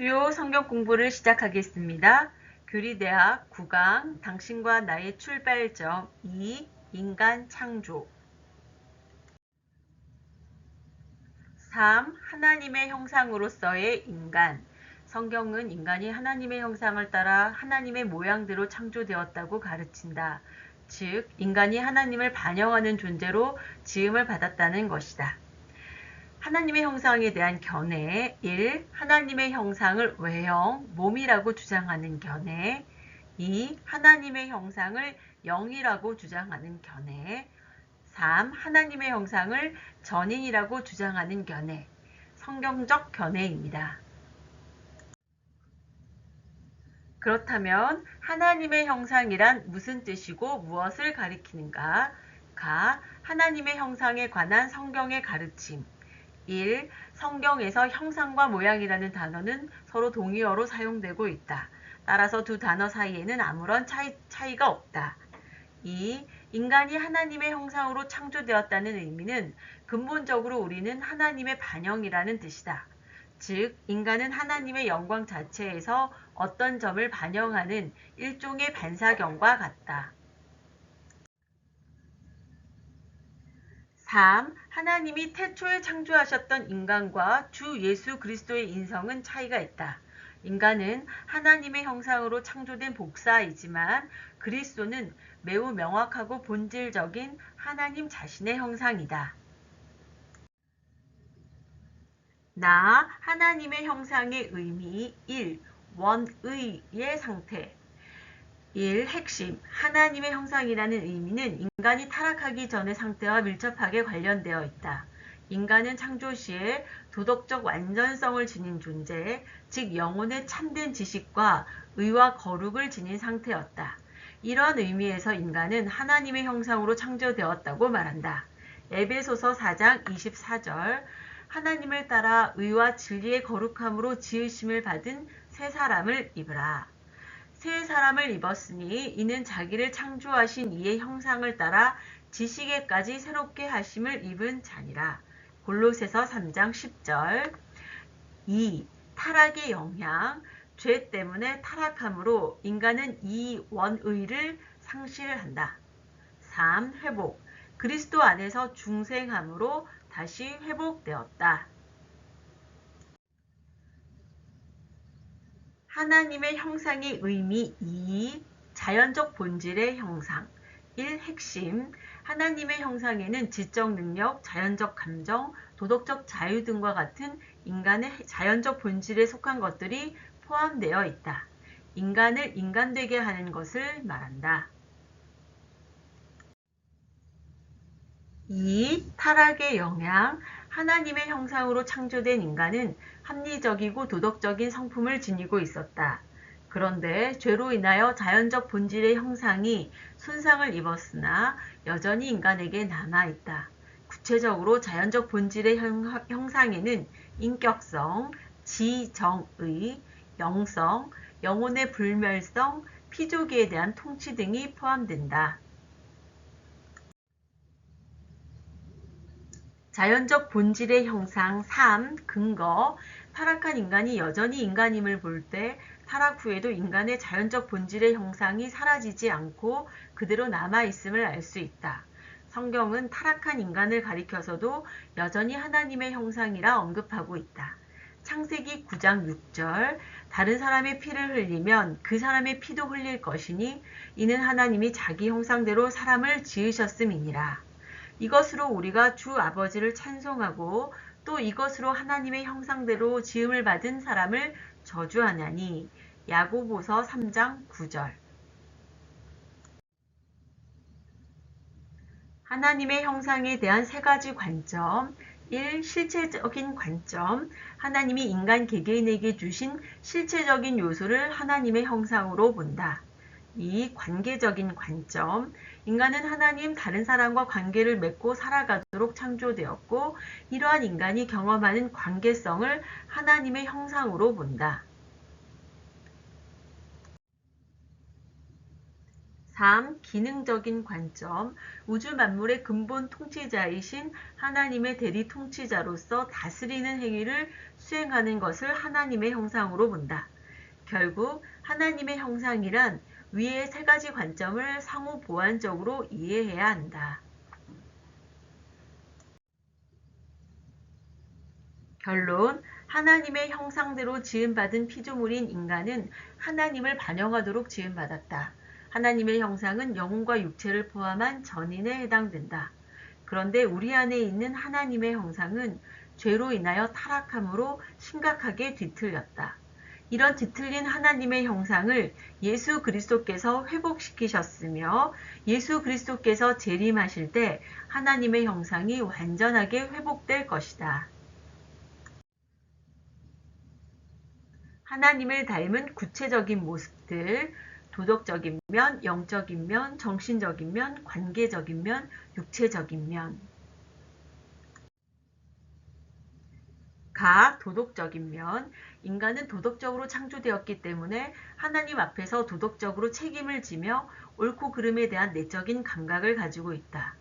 수요 성경 공부를 시작하겠습니다. 교리대학 9강 당신과 나의 출발점 2. 인간 창조 3. 하나님의 형상으로서의 인간 성경은 인간이 하나님의 형상을 따라 하나님의 모양대로 창조되었다고 가르친다. 즉, 인간이 하나님을 반영하는 존재로 지음을 받았다는 것이다. 하나님의 형상에 대한 견해 1. 하나님의 형상을 외형, 몸이라고 주장하는 견해 2. 하나님의 형상을 영이라고 주장하는 견해 3. 하나님의 형상을 전인이라고 주장하는 견해 성경적 견해입니다. 그렇다면 하나님의 형상이란 무슨 뜻이고 무엇을 가리키는가? 가. 하나님의 형상에 관한 성경의 가르침 1. 성경에서 형상과 모양이라는 단어는 서로 동의어로 사용되고 있다. 따라서 두 단어 사이에는 아무런 차이가 없다. 2. 인간이 하나님의 형상으로 창조되었다는 의미는 근본적으로 우리는 하나님의 반영이라는 뜻이다. 즉, 인간은 하나님의 영광 자체에서 어떤 점을 반영하는 일종의 반사경과 같다. 3. 하나님이 태초에 창조하셨던 인간과 주 예수 그리스도의 인성은 차이가 있다. 인간은 하나님의 형상으로 창조된 복사이지만 그리스도는 매우 명확하고 본질적인 하나님 자신의 형상이다. 나 하나님의 형상의 의미 1. 원의의 상태 1. 핵심 하나님의 형상이라는 의미는 인간이 타락하기 전의 상태와 밀접하게 관련되어 있다. 인간은 창조 시에 도덕적 완전성을 지닌 존재, 즉 영혼의 참된 지식과 의와 거룩을 지닌 상태였다. 이러한 의미에서 인간은 하나님의 형상으로 창조되었다고 말한다. 에베소서 4장 24절 하나님을 따라 의와 진리의 거룩함으로 지으심을 받은 새 사람을 입으라. 새 사람을 입었으니 이는 자기를 창조하신 이의 형상을 따라 지식에까지 새롭게 하심을 입은 자니라. 골로새서 3장 10절 2. 타락의 영향 죄 때문에 타락함으로 인간은 이 원의를 상실한다. 3. 회복 그리스도 안에서 중생함으로 다시 회복되었다. 하나님의 형상의 의미 2. 자연적 본질의 형상 1. 핵심 하나님의 형상에는 지적 능력, 자연적 감정, 도덕적 자유 등과 같은 인간의 자연적 본질에 속한 것들이 포함되어 있다. 인간을 인간되게 하는 것을 말한다. 2. 타락의 영향 하나님의 형상으로 창조된 인간은 합리적이고 도덕적인 성품을 지니고 있었다. 그런데 죄로 인하여 자연적 본질의 형상이 손상을 입었으나 여전히 인간에게 남아있다. 구체적으로 자연적 본질의 형상에는 인격성, 지정의, 영성, 영혼의 불멸성, 피조기에 대한 통치 등이 포함된다. 자연적 본질의 형상 3. 근거 타락한 인간이 여전히 인간임을 볼 때 타락 후에도 인간의 자연적 본질의 형상이 사라지지 않고 그대로 남아있음을 알 수 있다. 성경은 타락한 인간을 가리켜서도 여전히 하나님의 형상이라 언급하고 있다. 창세기 9장 6절 다른 사람의 피를 흘리면 그 사람의 피도 흘릴 것이니 이는 하나님이 자기 형상대로 사람을 지으셨음이니라. 이것으로 우리가 주 아버지를 찬송하고 또 이것으로 하나님의 형상대로 지음을 받은 사람을 저주하나니 야고보서 3장 9절 하나님의 형상에 대한 세 가지 관점 1. 실체적인 관점 하나님이 인간 개개인에게 주신 실체적인 요소를 하나님의 형상으로 본다. 2. 관계적인 관점 인간은 하나님 다른 사람과 관계를 맺고 살아가도록 창조되었고 이러한 인간이 경험하는 관계성을 하나님의 형상으로 본다. 3. 기능적인 관점. 우주 만물의 근본 통치자이신 하나님의 대리 통치자로서 다스리는 행위를 수행하는 것을 하나님의 형상으로 본다. 결국 하나님의 형상이란 위의 세 가지 관점을 상호 보완적으로 이해해야 한다. 결론. 하나님의 형상대로 지음받은 피조물인 인간은 하나님을 반영하도록 지음받았다. 하나님의 형상은 영혼과 육체를 포함한 전인에 해당된다. 그런데 우리 안에 있는 하나님의 형상은 죄로 인하여 타락함으로 심각하게 뒤틀렸다. 이런 뒤틀린 하나님의 형상을 예수 그리스도께서 회복시키셨으며 예수 그리스도께서 재림하실 때 하나님의 형상이 완전하게 회복될 것이다. 하나님을 닮은 구체적인 모습들, 도덕적인 면, 영적인 면, 정신적인 면, 관계적인 면, 육체적인 면. 도덕적인 면. 인간은 도덕적으로 창조되었기 때문에 하나님 앞에서 도덕적으로 책임을 지며 옳고 그름에 대한 내적인 감각을 가지고 있다.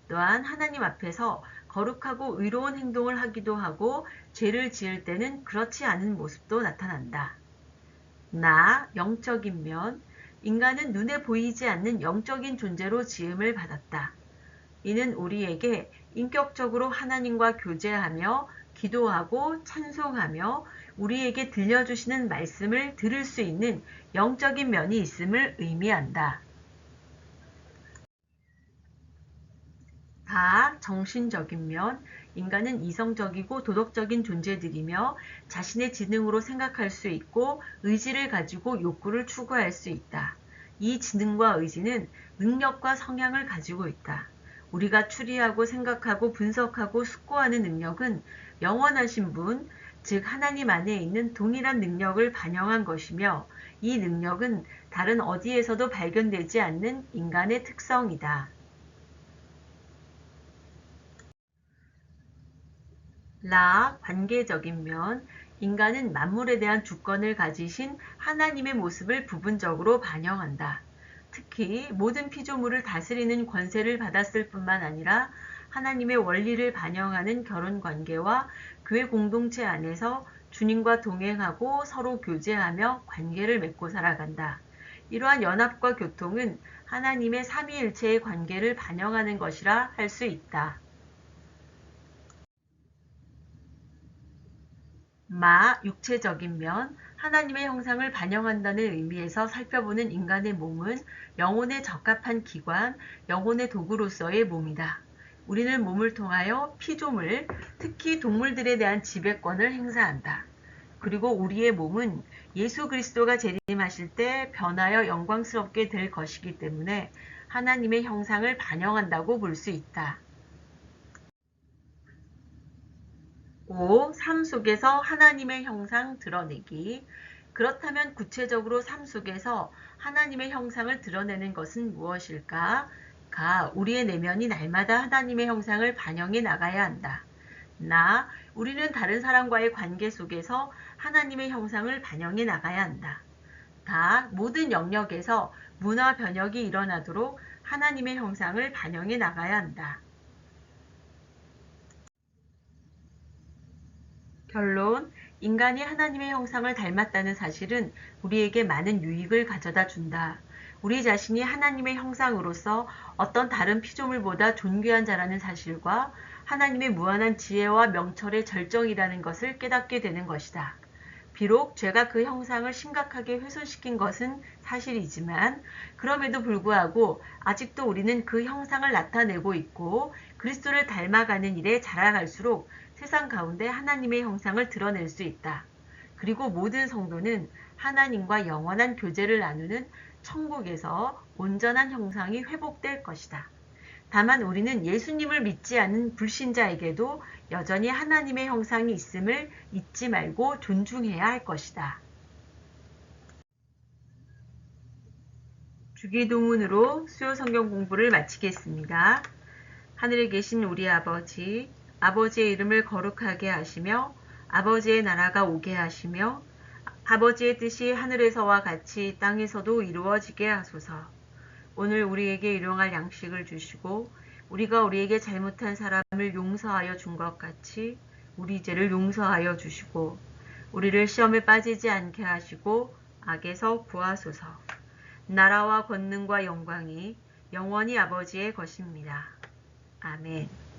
또한 하나님 앞에서 거룩하고 의로운 행동을 하기도 하고 죄를 지을 때는 그렇지 않은 모습도 나타난다. 영적인 면. 인간은 눈에 보이지 않는 영적인 존재로 지음을 받았다. 이는 우리에게 인격적으로 하나님과 교제하며 기도하고 찬송하며 우리에게 들려주시는 말씀을 들을 수 있는 영적인 면이 있음을 의미한다. 정신적인 면. 인간은 이성적이고 도덕적인 존재들이며 자신의 지능으로 생각할 수 있고 의지를 가지고 욕구를 추구할 수 있다. 이 지능과 의지는 능력과 성향을 가지고 있다. 우리가 추리하고 생각하고 분석하고 숙고하는 능력은 영원하신 분, 즉 하나님 안에 있는 동일한 능력을 반영한 것이며 이 능력은 다른 어디에서도 발견되지 않는 인간의 특성이다. 관계적인 면. 인간은 만물에 대한 주권을 가지신 하나님의 모습을 부분적으로 반영한다. 특히 모든 피조물을 다스리는 권세를 받았을 뿐만 아니라 하나님의 원리를 반영하는 결혼관계와 교회 공동체 안에서 주님과 동행하고 서로 교제하며 관계를 맺고 살아간다. 이러한 연합과 교통은 하나님의 삼위일체의 관계를 반영하는 것이라 할 수 있다. 육체적인 면. 하나님의 형상을 반영한다는 의미에서 살펴보는 인간의 몸은 영혼에 적합한 기관, 영혼의 도구로서의 몸이다. 우리는 몸을 통하여 피조물, 특히 동물들에 대한 지배권을 행사한다. 그리고 우리의 몸은 예수 그리스도가 재림하실 때 변하여 영광스럽게 될 것이기 때문에 하나님의 형상을 반영한다고 볼 수 있다. 삶 속에서 하나님의 형상 드러내기. 그렇다면 구체적으로 삶 속에서 하나님의 형상을 드러내는 것은 무엇일까? 우리의 내면이 날마다 하나님의 형상을 반영해 나가야 한다. 우리는 다른 사람과의 관계 속에서 하나님의 형상을 반영해 나가야 한다. 모든 영역에서 문화 변혁이 일어나도록 하나님의 형상을 반영해 나가야 한다. 결론. 인간이 하나님의 형상을 닮았다는 사실은 우리에게 많은 유익을 가져다 준다. 우리 자신이 하나님의 형상으로서 어떤 다른 피조물보다 존귀한 자라는 사실과 하나님의 무한한 지혜와 명철의 절정이라는 것을 깨닫게 되는 것이다. 비록 죄가 그 형상을 심각하게 훼손시킨 것은 사실이지만 그럼에도 불구하고 아직도 우리는 그 형상을 나타내고 있고 그리스도를 닮아가는 일에 자라갈수록 세상 가운데 하나님의 형상을 드러낼 수 있다. 그리고 모든 성도는 하나님과 영원한 교제를 나누는 천국에서 온전한 형상이 회복될 것이다. 다만 우리는 예수님을 믿지 않는 불신자에게도 여전히 하나님의 형상이 있음을 잊지 말고 존중해야 할 것이다. 주기도문으로 수요 성경 공부를 마치겠습니다. 하늘에 계신 우리 아버지, 아버지의 이름을 거룩하게 하시며 아버지의 나라가 오게 하시며 아버지의 뜻이 하늘에서와 같이 땅에서도 이루어지게 하소서. 오늘 우리에게 일용할 양식을 주시고 우리가 우리에게 잘못한 사람을 용서하여 준 것 같이 우리 죄를 용서하여 주시고 우리를 시험에 빠지지 않게 하시고 악에서 구하소서. 나라와 권능과 영광이 영원히 아버지의 것입니다. 아멘.